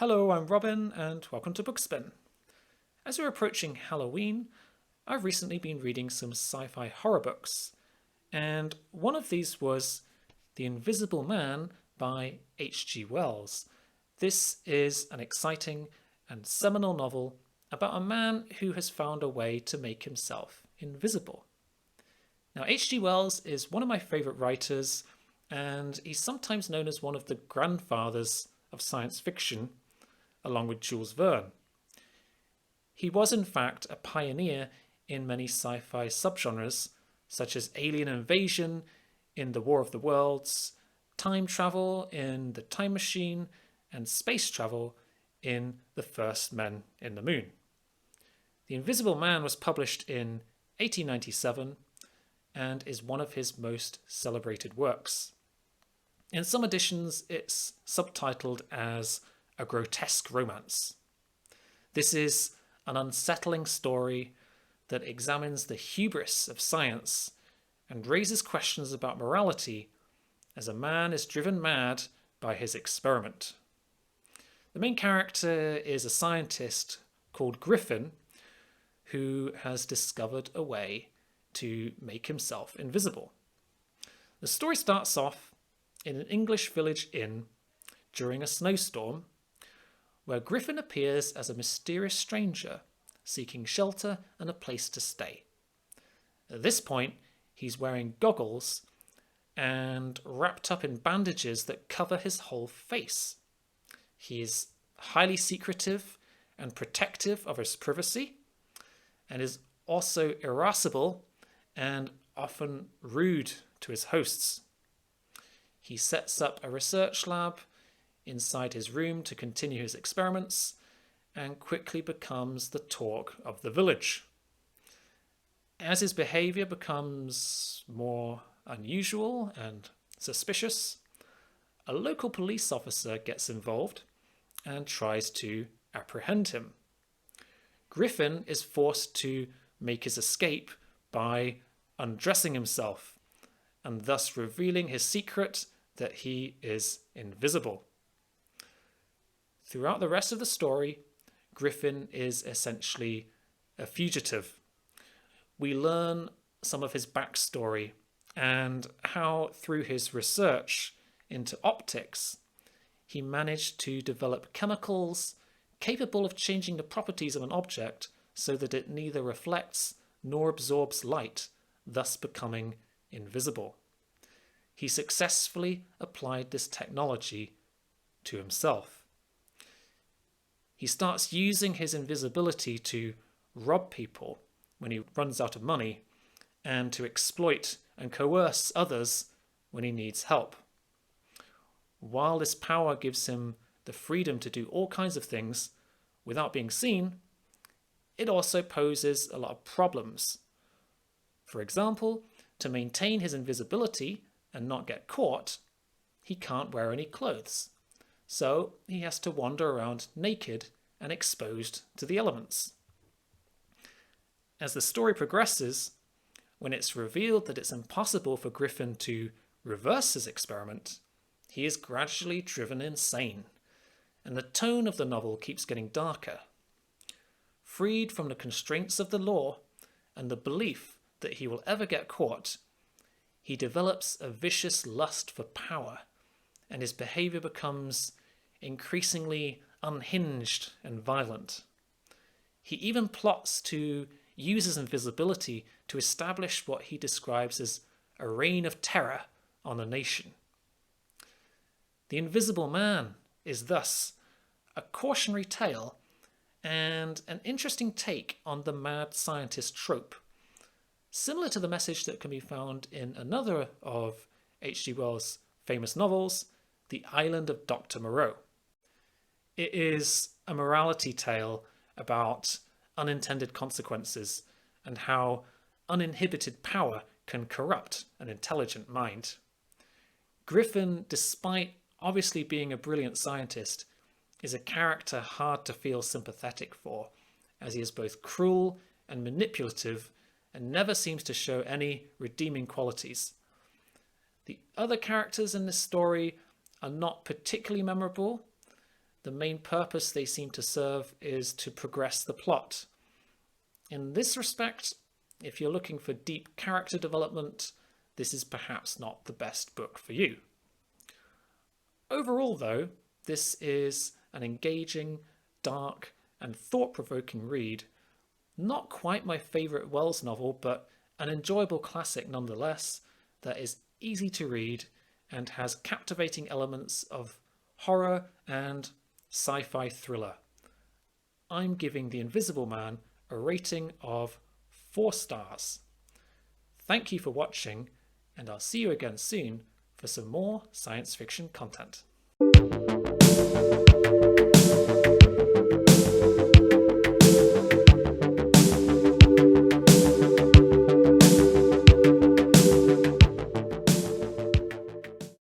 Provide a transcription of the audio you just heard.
Hello, I'm Robin, and welcome to Bookspin. As we're approaching Halloween, I've recently been reading some sci-fi horror books, and one of these was The Invisible Man by H.G. Wells. This is an exciting and seminal novel about a man who has found a way to make himself invisible. Now, H.G. Wells is one of my favourite writers, and he's sometimes known as one of the grandfathers of science fiction, along with Jules Verne. He was in fact a pioneer in many sci-fi subgenres, such as alien invasion in The War of the Worlds, time travel in The Time Machine, and space travel in The First Men in the Moon. The Invisible Man was published in 1897 and is one of his most celebrated works. In some editions, it's subtitled as A Grotesque Romance. This is an unsettling story that examines the hubris of science and raises questions about morality as a man is driven mad by his experiment. The main character is a scientist called Griffin who has discovered a way to make himself invisible. The story starts off in an English village inn during a snowstorm where Griffin appears as a mysterious stranger seeking shelter and a place to stay. At this point, he's wearing goggles and wrapped up in bandages that cover his whole face. He is highly secretive and protective of his privacy and is also irascible and often rude to his hosts. He sets up a research lab inside his room to continue his experiments and quickly becomes the talk of the village. As his behavior becomes more unusual and suspicious, a local police officer gets involved and tries to apprehend him. Griffin is forced to make his escape by undressing himself and thus revealing his secret that he is invisible. Throughout the rest of the story, Griffin is essentially a fugitive. We learn some of his backstory and how, through his research into optics, he managed to develop chemicals capable of changing the properties of an object so that it neither reflects nor absorbs light, thus becoming invisible. He successfully applied this technology to himself. He starts using his invisibility to rob people when he runs out of money and to exploit and coerce others when he needs help. While this power gives him the freedom to do all kinds of things without being seen, it also poses a lot of problems. For example, to maintain his invisibility and not get caught, he can't wear any clothes. So he has to wander around naked and exposed to the elements. As the story progresses, when it's revealed that it's impossible for Griffin to reverse his experiment, he is gradually driven insane, and the tone of the novel keeps getting darker. Freed from the constraints of the law and the belief that he will ever get caught, he develops a vicious lust for power, and his behavior becomes increasingly unhinged and violent. He even plots to use his invisibility to establish what he describes as a reign of terror on a nation. The Invisible Man is thus a cautionary tale and an interesting take on the mad scientist trope, similar to the message that can be found in another of H.G. Wells' famous novels, The Island of Dr. Moreau. It is a morality tale about unintended consequences and how uninhibited power can corrupt an intelligent mind. Griffin, despite obviously being a brilliant scientist, is a character hard to feel sympathetic for, as he is both cruel and manipulative and never seems to show any redeeming qualities. The other characters in this story are not particularly memorable, the main purpose they seem to serve is to progress the plot. In this respect, if you're looking for deep character development, this is perhaps not the best book for you. Overall, though, this is an engaging, dark, and thought-provoking read. Not quite my favourite Wells novel, but an enjoyable classic nonetheless that is easy to read and has captivating elements of horror and sci-fi thriller. I'm giving The Invisible Man a rating of 4 stars. Thank you for watching, and I'll see you again soon for some more science fiction content.